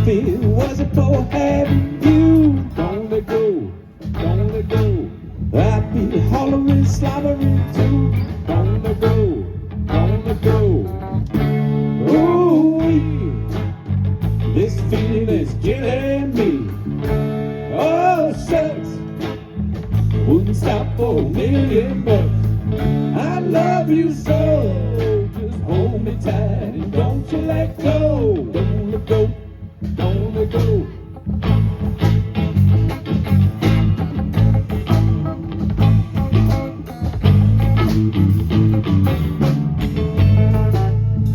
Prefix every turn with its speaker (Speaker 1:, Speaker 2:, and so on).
Speaker 1: If it wasn't for having you, don't let go, don't let go. I'd be hollering, slobbering too. Don't let go, don't let go. Oh, this feeling is killing me. Oh, shucks, wouldn't stop for $1,000,000. I love you so, just hold me tight and don't you let go.